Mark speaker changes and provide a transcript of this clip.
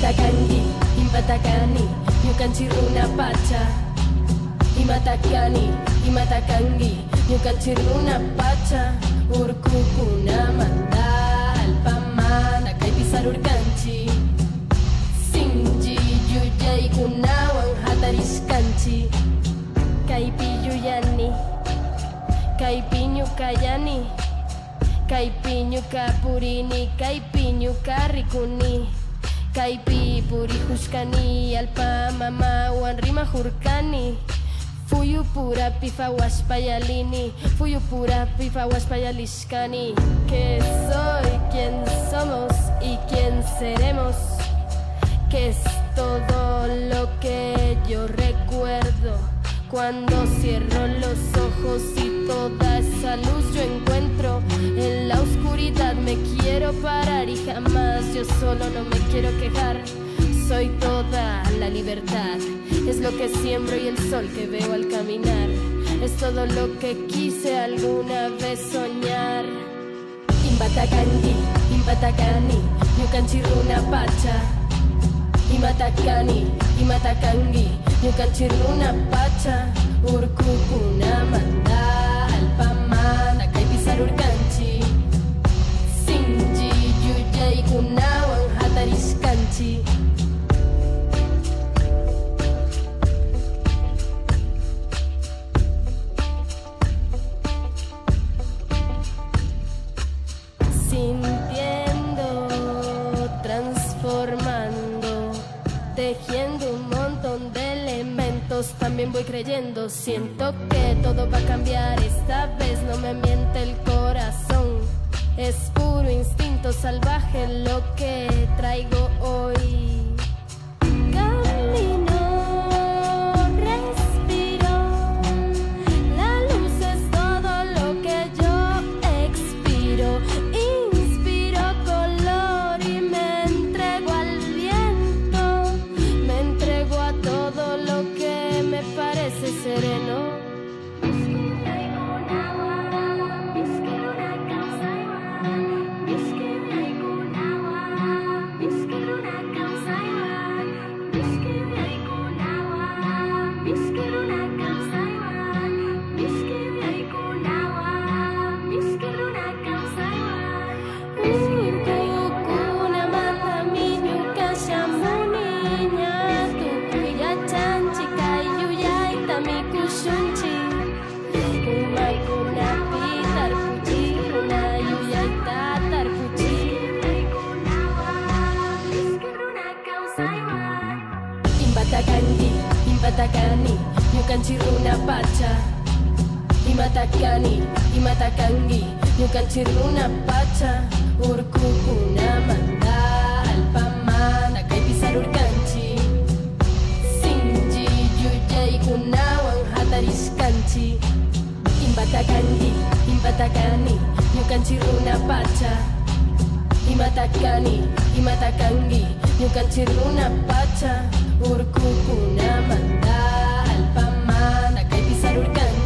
Speaker 1: Impatakangi, impatakani, ñukanchiruna pacha. Imatakani, imatakangi, ñukanchiruna pacha. Urkukunamanta alpamana kaypisarurkanchi. Sinji yuyaykunawan hatariskanchi. Kaypi yuyani, kaypi ñukayani, kaypi ñukapurini, kaypi ñukarikuni. Kaypi purihushkani, alpa mamawan rimahurkani. Fuyu pura pifa waspayalini, fuyu pura pifa waspayalishkani. Que soy, quien somos y quien seremos. Que es todo lo que yo recuerdo cuando cierro los ojos y toda esa luz yo encuentro. En la oscuridad me quiero parar y jamás yo solo no me quiero quejar. Soy toda la libertad, es lo que siembro y el sol que veo al caminar. Es todo lo que quise alguna vez soñar. Impatakangi, impatakani, ñukanchiruna pacha. Imatakani, imatakangi, ñukanchiruna pacha. Urkukunamanta alpamana kaypisarurkanchi. Sinji yuyaykunawan hatariskanchi. Sintiendo, transformando, tejiendo un montón de elementos. También voy creyendo, siento que todo va a cambiar. Esta vez no me miente el corazón. Es puro instinto salvaje lo que traigo hoy. Camino, respiro. La luz es todo lo que yo expiro. Inspiro color y me entrego al viento. Me entrego a todo lo que me parece sereno. Impatakani, ñukanchiruna pacha. Imatakani, imatakangi, ñukanchiruna pacha. Urkukunamanta alpamana kaypisarurkanchi. Sinji yuyaykunawan hatariskanchi. Impatakangi, impatakani, ñukanchiruna pacha. Imatakani, imatakangi, ñukanchiruna pacha. Urkukunamanta alpamana kaypisarurkanchi.